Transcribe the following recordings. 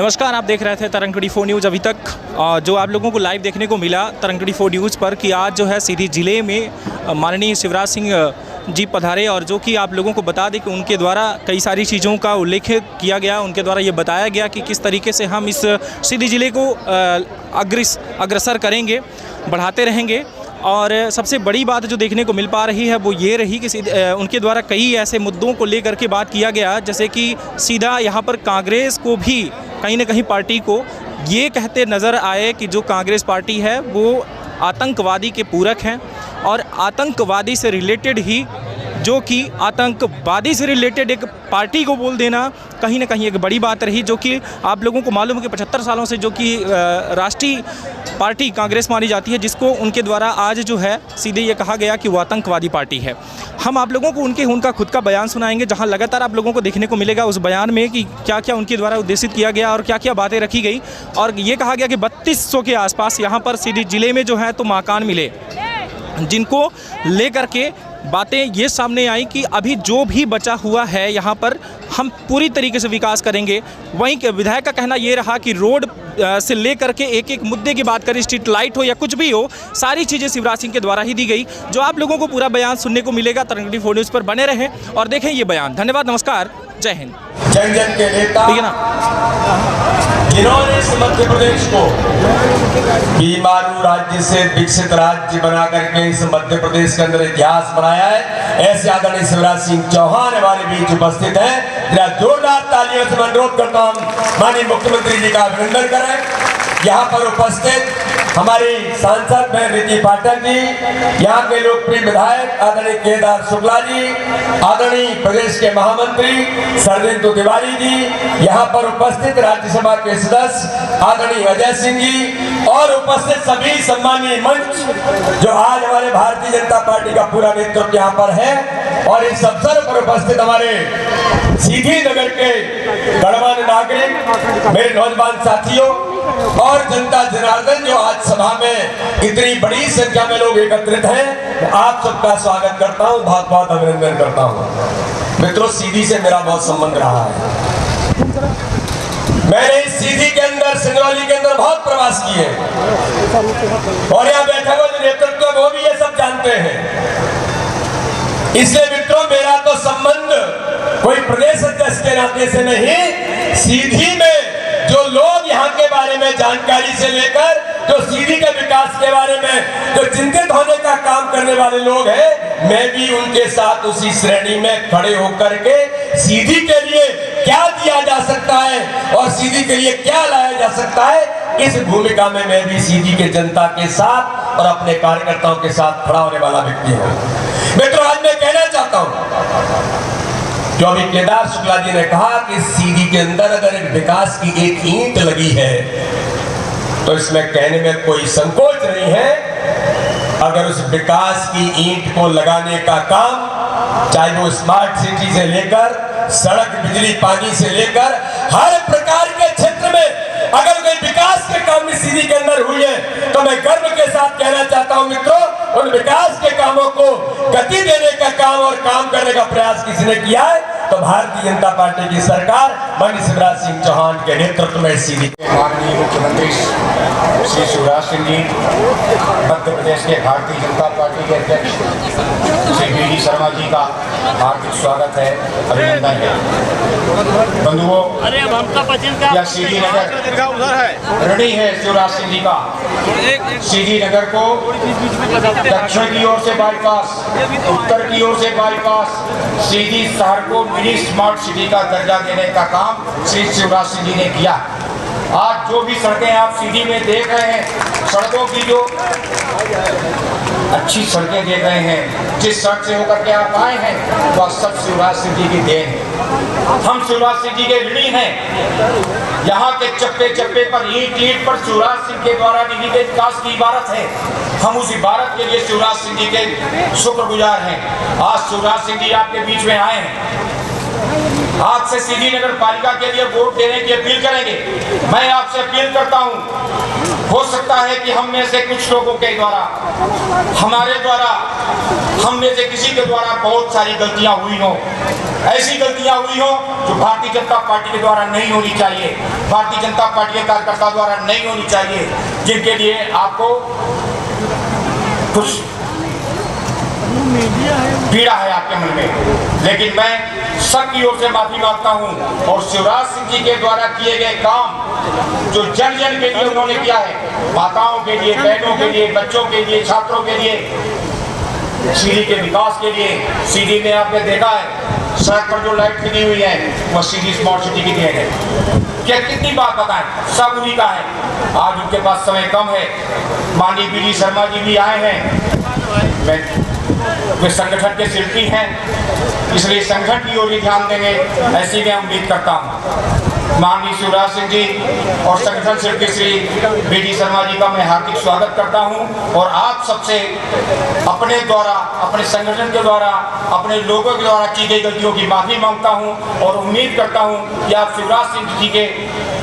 नमस्कार, आप देख रहे थे तरंग 24 न्यूज़। अभी तक जो आप लोगों को लाइव देखने को मिला तरंग 24 न्यूज़ पर कि आज जो है सीधी ज़िले में माननीय शिवराज सिंह जी पधारे और जो कि आप लोगों को बता दें कि उनके द्वारा कई सारी चीज़ों का उल्लेख किया गया। उनके द्वारा ये बताया गया कि किस तरीके से हम इस सीधी ज़िले को अग्रसर करेंगे, बढ़ाते रहेंगे। और सबसे बड़ी बात जो देखने को मिल पा रही है वो ये रही कि उनके द्वारा कई ऐसे मुद्दों को लेकर के बात किया गया, जैसे कि सीधा यहाँ पर कांग्रेस को भी कहीं ना कहीं पार्टी को ये कहते नज़र आए कि जो कांग्रेस पार्टी है वो आतंकवादी के पूरक हैं और आतंकवादी से रिलेटेड ही जो कि आतंकवादी से रिलेटेड एक पार्टी को बोल देना कहीं ना कहीं एक बड़ी बात रही। जो कि आप लोगों को मालूम है कि 75 सालों से जो कि राष्ट्रीय पार्टी कांग्रेस मानी जाती है, जिसको उनके द्वारा आज जो है सीधे ये कहा गया कि वो आतंकवादी पार्टी है। हम आप लोगों को उनका खुद का बयान सुनाएंगे, जहां लगातार आप लोगों को देखने को मिलेगा उस बयान में कि क्या क्या उनके द्वारा उद्देशित किया गया और क्या क्या बातें रखी गई। और ये कहा गया कि 3200 के आसपास यहाँ पर सीधी ज़िले में जो है तो मकान मिले, जिनको लेकर के बातें ये सामने आई कि अभी जो भी बचा हुआ है यहाँ पर हम पूरी तरीके से विकास करेंगे। वहीं के विधायक का कहना ये रहा कि रोड से लेकर के एक एक मुद्दे की बात करें, स्ट्रीट लाइट हो या कुछ भी हो, सारी चीज़ें शिवराज सिंह के द्वारा ही दी गई। जो आप लोगों को पूरा बयान सुनने को मिलेगा तरंग 24 न्यूज़ पर बने रहें और देखें ये बयान। धन्यवाद, नमस्कार, जय हिंद। जन जन के नेता, ठीक है ना, जिन्होंने इस मध्य प्रदेश को बीमारू राज्य से विकसित राज्य बना करके इस मध्य प्रदेश के अंदर इतिहास बनाया है, ऐसे आदरणीय शिवराज सिंह चौहान हमारे बीच उपस्थित हैं। जरा जोरदार तालियों से अनुरोध करता हूं माननीय मुख्यमंत्री जी का अभिनंदन करें। यहाँ पर उपस्थित हमारी सांसद बहन रीति पाठक जी, यहाँ के लोकप्रिय विधायक आदरणीय केदार शुक्ला जी, आदरणीय प्रदेश के महामंत्री शरदेंदु तिवारी जी, यहाँ पर उपस्थित राज्यसभा के सदस्य आदरणीय अजय सिंह जी और उपस्थित सभी सम्मानीय मंच जो आज हमारे भारतीय जनता पार्टी का पूरा नेतृत्व यहाँ पर है। और इस अवसर पर उपस्थित हमारे सीधी नगर के गणमान्य नागरिक, मेरे नौजवान साथियों और जनता जनार्दन जो आज सभा में इतनी बड़ी संख्या में लोग एकत्रित हैं, आप सबका स्वागत करता हूं, बहुत बहुत अभिनंदन करता हूं। मित्रों, सीधी से मेरा बहुत संबंध रहा है। मैंने इस सीधी के अंदर, सिंगरौली के अंदर बहुत प्रवास किए और यहाँ बैठे हुए जो नेतृत्व वो भी ये सब जानते हैं। इसलिए मित्रों, मेरा तो संबंध कोई प्रदेश अध्यक्ष के नाते से नहीं, सीधी में जो लोग यहाँ के बारे में जानकारी से लेकर जो सीधी के विकास के बारे में जो चिंतित होने का काम करने वाले लोग हैं, मैं भी उनके साथ उसी श्रेणी में खड़े होकर के सीधी के लिए क्या दिया जा सकता है और सीधी के लिए क्या लाया जा सकता है, इस भूमिका में मैं भी सीधी के जनता के साथ और अपने कार्यकर्ताओं के साथ खड़ा होने वाला व्यक्ति हूँ। मित्रों, आज मैं कहना चाहता हूँ, जो अभी केदार शुक्ला जी ने कहा कि सीधी के अंदर अगर एक विकास की एक ईंट लगी है तो इसमें कहने में कोई संकोच नहीं है। अगर उस विकास की ईंट को लगाने का काम, चाहे वो स्मार्ट सिटी से लेकर सड़क, बिजली, पानी से लेकर हर प्रकार के क्षेत्र में अगर कोई विकास के काम में सीधी के अंदर हुई है, तो मैं गर्व के साथ कहना चाहता हूं मित्रों, उन विकास के कामों को गति देने का काम और काम करने का प्रयास किसने किया है, तो भारतीय जनता पार्टी की सरकार माननीय शिवराज सिंह चौहान के नेतृत्व में सीधी। माननीय मुख्यमंत्री श्री शिवराज सिंह जी, मध्य प्रदेश के भारतीय जनता पार्टी के अध्यक्ष श्री वी.डी. शर्मा जी का हार्दिक स्वागत है, अभिनंदन है। बंधुओं, यह सीधी नगर ऋणी है शिवराज सिंह जी का। सीधी नगर को दक्षिण की ओर से बाईपास, उत्तर की ओर से बाईपास, सीधी शहर को मिनी स्मार्ट सिटी का दर्जा देने का काम श्री शिवराज सिंह जी ने किया। आज जो भी सड़कें आप सीधी में देख रहे हैं, सड़कों की जो अच्छी सड़कें देख रहे हैं, जिस सड़क से होकर के आप आए हैं, वह सब शिवराज सिंह जी की देन है। हम शिवराज सिंह जी के ऋणी हैं। यहाँ के चप्पे चप्पे पर, ईंट ईंट पर शिवराज सिंह के द्वारा निजी के विकास की इबारत है। हम उस इबारत के लिए शिवराज सिंह जी के शुक्रगुजार हैं। आज शिवराज सिंह जी आपके बीच में आए हैं, आपसे सीधी नगर पालिका के लिए वोट देने की अपील करेंगे। मैं आपसे अपील करता हूं, हो सकता है कि हम में से कुछ लोगों के द्वारा, हमारे द्वारा, हम में से किसी के द्वारा बहुत सारी गलतियां हुई हों, ऐसी गलतियां हुई हो जो भारतीय जनता पार्टी के द्वारा नहीं होनी चाहिए, भारतीय जनता पार्टी के कार्यकर्ता द्वारा नहीं होनी चाहिए, जिनके लिए आपको कुछ पीड़ा है आपके मन में। लेकिन मैं सबकी ओर से माफी मांगता हूं और शिवराज सिंह जी के द्वारा किए गए काम जो जन जन के लिए उन्होंने किया है, माताओं के लिए, बहनों के लिए, बच्चों के लिए, छात्रों के लिए, सीधी के विकास के लिए, सीधी में आपने देखा है सड़क पर जो लाइट लगी हुई है वह सीधी स्मार्ट सिटी की देन है। क्या कितनी बात बताएं, सब उन्हीं का है। आज उनके पास समय कम है, माननीय बीडी शर्मा जी भी आए हैं, वे संगठन के शिल्पी हैं, इसलिए संगठन की ओर भी ध्यान देंगे ऐसी मैं उम्मीद करता हूं। माननीय शिवराज सिंह जी और संगठन शिल्पी श्री बीडी शर्मा जी का मैं हार्दिक स्वागत करता हूं और आप सबसे अपने द्वारा, अपने संगठन के द्वारा, अपने लोगों के द्वारा की गई गलतियों की माफी मांगता हूं और उम्मीद करता हूं कि आप शिवराज सिंह जी के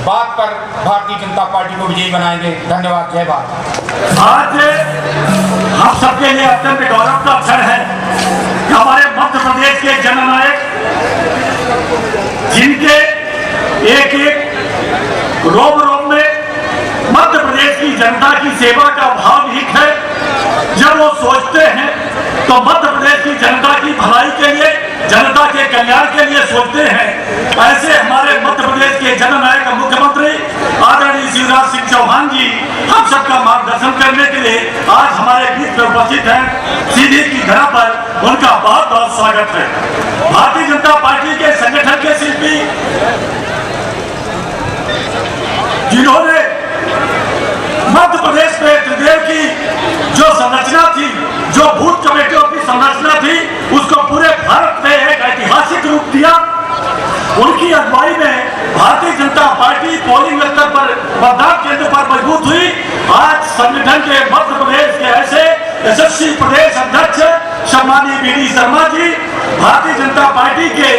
बात पर भारतीय जनता पार्टी को विजयी बनाएंगे। धन्यवाद। जय भारत। आज हम सबके लिए अत्यंत गौरव का अवसर है कि हमारे मध्य प्रदेश के जननायक, जिनके एक एक रोम रोम में मध्य प्रदेश की जनता की सेवा का भाव निहित है, जब वो सोचते हैं तो मध्य प्रदेश की जनता की भलाई के लिए, जनता के कल्याण के लिए सोचते हैं। ऐसे हमारे मध्य प्रदेश के जननायक मुख्यमंत्री आदरणीय शिवराज सिंह चौहान जी हम सबका मार्गदर्शन करने के लिए आज हमारे बीच में उपस्थित हैं। सीधी की धरा पर उनका बहुत बहुत स्वागत है। भारतीय जनता पार्टी के संगठन के शिल्पी, जिन्होंने मध्य प्रदेश में त्रिदेव की जो संरचना थी, जो बूथ कमेटियों की संरचना थी, उसको पूरे भारत में एक ऐतिहासिक रूप दिया। उनकी अगुवाई में भारतीय जनता पार्टी पोलिंग स्तर पर, मतदान केंद्र पर मजबूत हुई। आज संगठन के मध्य प्रदेश के ऐसे यशस्वी प्रदेश अध्यक्ष सम्मानीय बीडी शर्मा जी, भारतीय जनता पार्टी के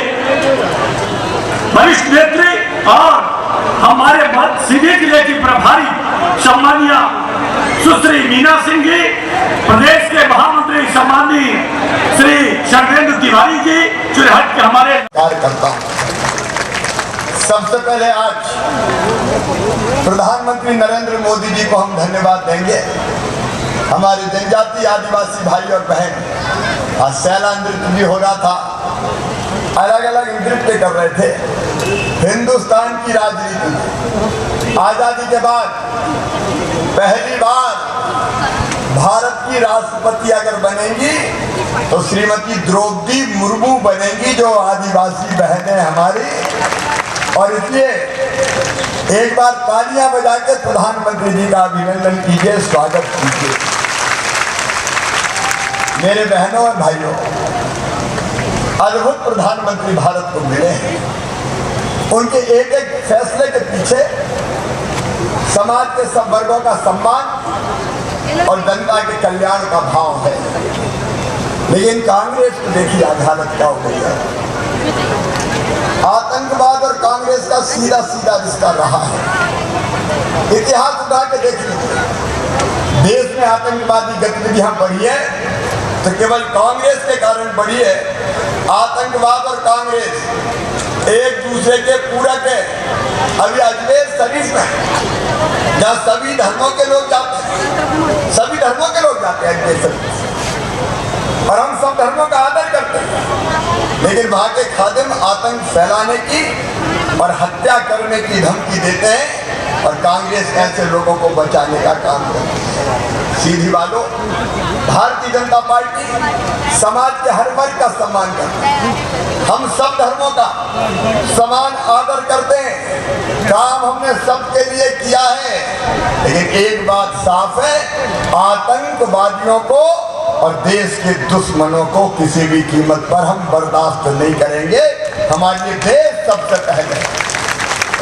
वरिष्ठ नेत्री और हमारे सीधी जिले की प्रभारी सम्मानीय सुश्री मीना सिंह जी, प्रदेश के महामंत्री सम्मानीय श्री शर्वेंद्र तिवारी जी, चुरहट के हमारे कार्यकर्ता। सबसे पहले आज प्रधानमंत्री नरेंद्र मोदी जी को हम धन्यवाद देंगे। हमारे जनजाति आदिवासी भाई और बहन आज सैला नृत्य भी हो रहा था, अलग अलग नृत्य कर रहे थे। हिंदुस्तान की राजनीति में आजादी के बाद पहली बार भारत की राष्ट्रपति अगर बनेंगी तो श्रीमती द्रौपदी मुर्मू बनेंगी, जो आदिवासी बहनें हमारी। और इसलिए एक बार तालियां बजा के प्रधानमंत्री जी का अभिनंदन कीजिए, स्वागत कीजिए। मेरे बहनों और भाइयों, अद्भुत प्रधानमंत्री भारत को मिले हैं। उनके एक एक फैसले के पीछे समाज के सब वर्गों का सम्मान और जनता के कल्याण का भाव है। लेकिन कांग्रेस को देखिए आज हालत क्या हो गई है। आतंकवाद और कांग्रेस का सीधा सीधा रिश्ता रहा है। इतिहास उठा के देख लीजिए, देश में आतंकवादी गतिविधियां बढ़ी है तो केवल कांग्रेस के कारण बढ़ी है। आतंकवाद और कांग्रेस एक दूसरे के पूरक है। अभी अजमेर शरीफ में जहाँ सभी धर्मों के लोग जाते हैं, सभी धर्मों के लोग जाते हैं अजमेर शरीफ, और हम सब धर्मों का आदर करते हैं। लेकिन वहाँ के खादिम आतंक फैलाने की और हत्या करने की धमकी देते हैं और कांग्रेस ऐसे लोगों को बचाने का काम करती है। सीधी बातों, भारतीय जनता पार्टी समाज के हर वर्ग का सम्मान करती है। हम सब धर्मों का समान आदर करते हैं। काम हमने सबके लिए किया है। लेकिन एक बात साफ है, आतंकवादियों को और देश के दुश्मनों को किसी भी कीमत पर हम बर्दाश्त नहीं करेंगे। हमारे लिए देश सबसे पहले,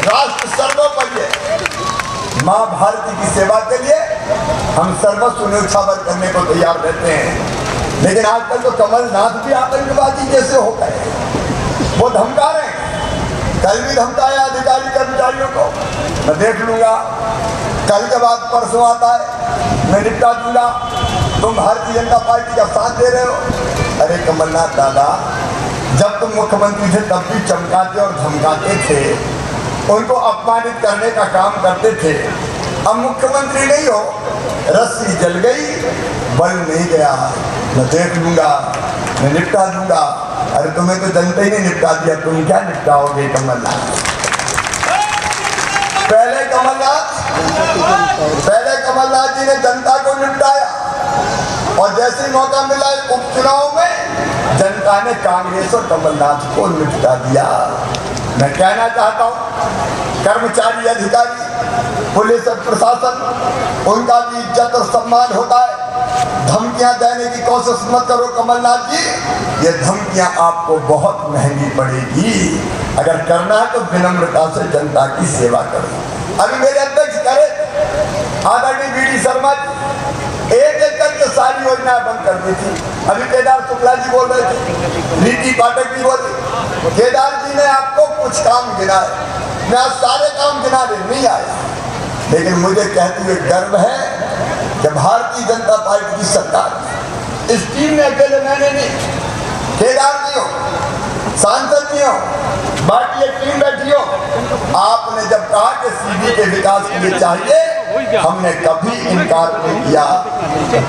राष्ट्र सर्वोपरि है। माँ भारती की सेवा के लिए हम सर्वस्व न्यौछावर करने को तैयार रहते हैं। लेकिन आजकल तो कमलनाथ भी आतंकवादी जैसे हो गए, वो धमका रहे हैं। कल भी धमकाया अधिकारी कर्मचारियों को, मैं देख लूंगा, कल के बाद परसों आता है, मैं निपटा दूंगा, तुम भारतीय जनता पार्टी का साथ दे रहे हो। अरे कमलनाथ दादा, जब तुम मुख्यमंत्री थे तब भी चमकाते और धमकाते थे, उनको अपमानित करने का काम करते थे। अब मुख्यमंत्री नहीं हो, रस्सी जल गई, बल नहीं गया, मैं देख लूंगा, मैं निपटा दूंगा। अरे तुम्हें तो जनता ही ने निपटा दिया, तुम क्या निपटाओगे कमलनाथ? पहले कमलनाथ जी ने जनता को निपटाया और जैसे ही मौका मिला उपचुनाव में जनता ने कांग्रेस और कमलनाथ को निपटा दिया। मैं कहना चाहता हूं, कर्मचारी, अधिकारी, पुलिस और प्रशासन, उनका भी इज्जत और सम्मान होता है। धमकियां देने की कोशिश मत करो कमलनाथ जी, ये धमकियां आपको बहुत महंगी पड़ेगी। अगर करना है तो विनम्रता से जनता की सेवा करो। अभी मेरे अध्यक्ष करे आदरणीय वीडी शर्मा जी एक एक करके सारी योजनाएं बंद कर दी थी। अभी केदार शुक्ला जी बोल रहे थे, रीति पाठक जी बोल रहे, केदार जी ने आपको कुछ काम गिनाए, मैं आज सारे काम गिनाने नहीं आया, लेकिन मुझे कहते हुए गर्व है कि भारतीय जनता पार्टी की सरकार इस टीम में अकेले मैंने नहीं, केदार जी हो, सांसद जी हो, बाकी एक टीम बैठी हो, आपने जब कहा कि सीधी के विकास के लिए चाहिए, हमने कभी इनकार नहीं किया।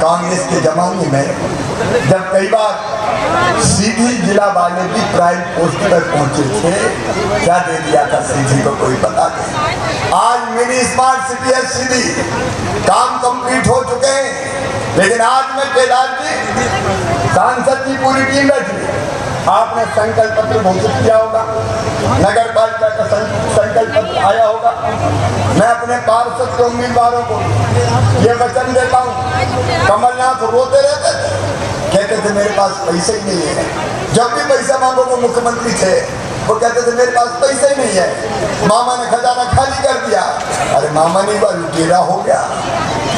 कांग्रेस के जमाने में जब कई बार सीधी जिला वाले भी प्राइम पोस्ट पर पहुंचे थे, क्या दे दिया था सीधी को कोई पता नहीं। आज मिनी स्मार्ट सिटी है सीधी, काम कंप्लीट हो चुके हैं, लेकिन आज में केदार जी, सांसद जी, पूरी टीम बैठी, आपने संकल्प पत्र घोषित किया होगा, नगर पालिका का संकल्प पत्र आया होगा। मैं अपने पार्षद के उम्मीदवारों को ये वचन देता हूँ, कमलनाथ रोते रहते थे, कहते थे मेरे पास पैसे ही नहीं है। जब भी पैसा मांगो, वो मुख्यमंत्री थे, वो कहते थे मेरे पास पैसे ही नहीं है, मामा ने खजाना खाली कर दिया। अरे मामा नहीं हुआ, लुटेरा हो गया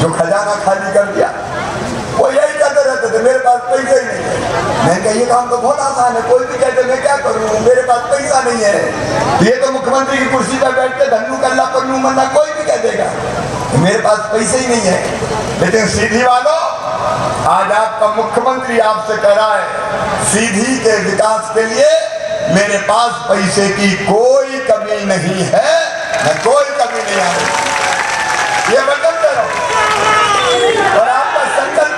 जो खजाना खाली कर दिया। वो यही कहते रहते थे मेरे पास पैसे ही नहीं है। मैं कहा ये काम तो बहुत आसान है, कोई भी कहते मैं क्या करूँ, मेरे पास पैसा नहीं है। ये तो मुख्यमंत्री की कुर्सी पर बैठ के धन्नू कल्ला पन्नू मन्ना कोई भी कह देगा, मेरे पास पैसे ही नहीं है। लेकिन सीधी वालों, आज आपका मुख्यमंत्री आपसे कह रहा है सीधी के विकास के लिए मेरे पास पैसे की कोई कमी नहीं है, मैं कोई कमी नहीं आ रही, ये वचन दे रहा हूं। और आपका संकल्प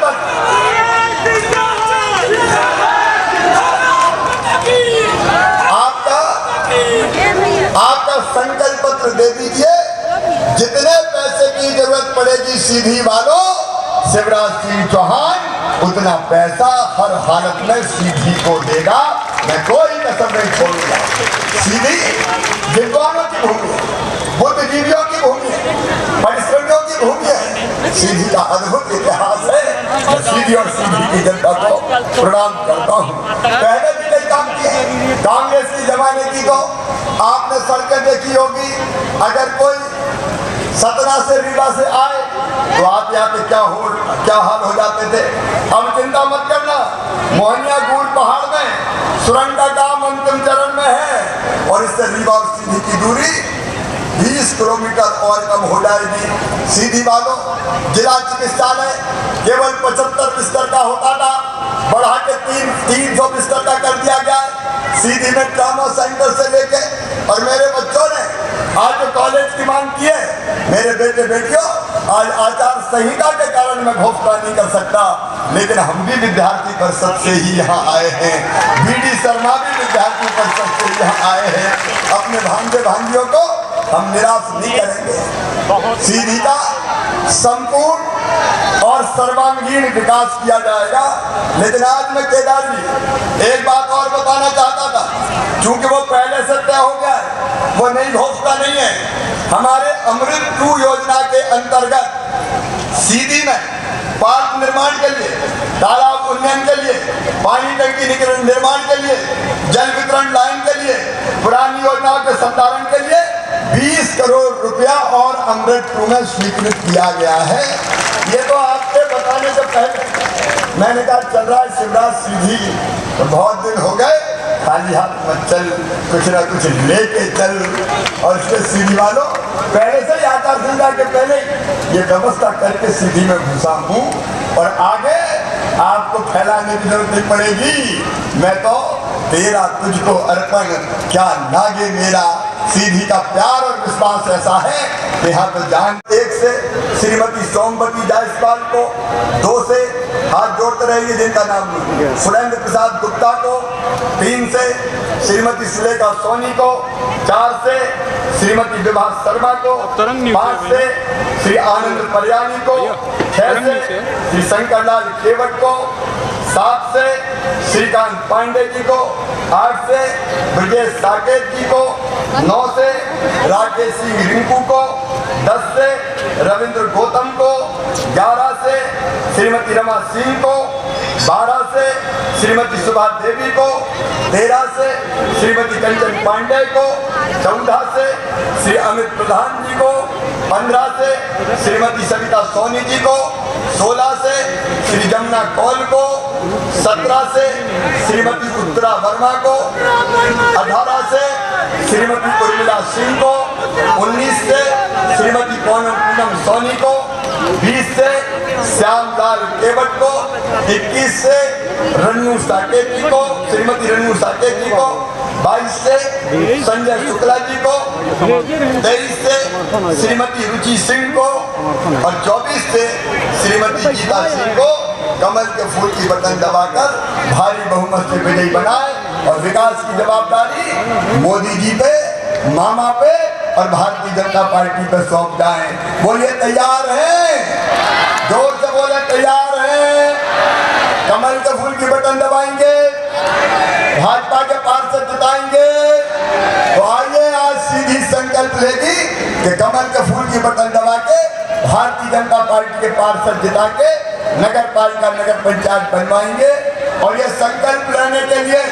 आपका संकल्प पत्र दे दीजिए, जितने पैसे की जरूरत पड़ेगी सीधी वालों, शिवराज सिंह चौहान उतना पैसा हर हालत में सीधी को देगा, मैं कोई कसम नहीं छोड़ूंगा। सीधी विद्वानों की भूमि है, बुद्धिजीवियों की भूमि है, परिश्रमियों की भूमि है, सीधी का अद्भुत इतिहास है। मैं सीधी और सीधी की जनता को प्रणाम करता हूँ। पहले भी कई काम किए, कांग्रेस की जमाने की तो आपने सड़कें देखी होगी, अगर कोई सतना से रीवा से आए तो आप यहाँ पे क्या हाल हो जाते थे। अब चिंता मत करना, मोहनिया गुड़ पहाड़ में सुरंग का काम अंतिम चरण में है और इससे रीवा और सीधी की दूरी 20 किलोमीटर और कम हो जाएगी। सीधी वालों, जिला चिकित्सालय केवल 75 बिस्तर का होता था, बढ़ा के 300 बिस्तर का कर दिया गया। सीधी में ट्रामा सेंटर से लेके, और मेरे बच्चों ने आज जो कॉलेज की मांग की है, मेरे बेटे बेटियों, आज आचार संहिता के कारण मैं घोषणा नहीं कर सकता, लेकिन हम भी विद्यार्थी परिषद से ही यहाँ आए हैं, वीडी शर्मा भी विद्यार्थी परिषद से यहाँ आए हैं। अपने भांजे भांजियों को हम निराश नहीं करेंगे। सीधी का संपूर्ण और सर्वांगीण विकास किया जाएगा। लेकिन आज मैं केदार जी एक बात और बताना चाहता था, क्योंकि वो पहले से तय हो गया है, वो नई घोषणा नहीं है। हमारे अमृत 2 योजना के अंतर्गत सीधी में पार्क निर्माण के लिए, तालाब उन्नयन के लिए, पानी टंकी निर्माण के लिए, जल वितरण लाइन के लिए, पुरानी योजनाओं के संचालन के लिए 20 करोड़ रुपया और अमृत 2 में स्वीकृत किया गया है। ये तो आपके बताने से पहले मैंने कहा चल रहा है शिवराज सीधी, तो बहुत दिन हो गए, खाली हाथ मत चल, कुछ ना कुछ लेके चल। और इसके सीधी वालों, पहले से ही आचार संहिता के पहले ये व्यवस्था करके सीधी में घुसा हूँ और आगे आपको फैलाने की जरूरत नहीं पड़ेगी। मैं तो तेरा तुझको अर्पण क्या लागे मेरा। सीधी का प्यार और विश्वास ऐसा है कि हाँ तो जान। 1 से श्रीमती सोमवती जायसवाल को, 2 से हाथ जोड़ते रहिए जिनका नाम सुरेंद्र प्रसाद गुप्ता को, 3 से श्रीमती सुलेखा सोनी को, 4 से श्रीमती विभा शर्मा को, 5 से श्री आनंद परियानी को, 6 से श्री शंकरलाल केवट को, 7 से श्रीकांत पांडे जी को, 8 से ब्रजेश साकेत जी को, 9 से राकेश सिंह रिंकू को, 10 से रविंद्र गौतम को, 11 से श्रीमती रमा सिंह को, 12 से श्रीमती सुभा देवी को, 13 से श्रीमती कंचन पांडे को, 14 से श्री अमित प्रधान जी को, 15 से श्रीमती सविता सोनी जी को, 16 से श्री जमुना कौल को, 17 से श्रीमती उत्तरा वर्मा को, 18 से श्रीमती उर्मिला सिंह को, 19 से श्रीमती पूनम सोनी को, 20 से श्यामलाल केवट को, 21 से रन्नू साकेत जी को, श्रीमती रन्नू साकेत जी को, 22 से संजय शुक्ला जी को, 23 से श्रीमती रुचि सिंह को और 24 से श्रीमती गीता सिंह को कमल के फूल की बटन दबाकर भारी बहुमत से विजयी बनाए और विकास की जवाबदारी मोदी जी पे, मामा पे और भारतीय जनता पार्टी पे सौंप जाए। बोलिए तैयार हैं? जोर से बोले तैयार हैं? कमल के फूल की बटन दबाएंगे, भाजपा के पार्षद जिताएंगे। तो आइए आज सीधी संकल्प लेगी कि कमल के फूल की बटन दबा के भारतीय जनता पार्टी के पार्षद जिता के नगर पालिका, नगर पंचायत बनवाएंगे। और ये संकल्प लेने के लिए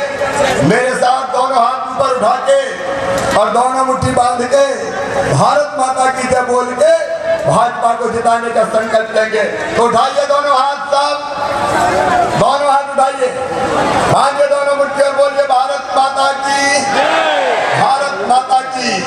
मेरे साथ दोनों हाथ ऊपर उठा के और दोनों मुट्ठी बांध के भारत माता की जय बोल के भाजपा को जिताने का संकल्प लेंगे। तो उठाइए दोनों हाथ साहब, दोनों हाथ उठाइए, बांधिए दोनों मुट्ठी और बोलिए भारत माता की, भारत माता की।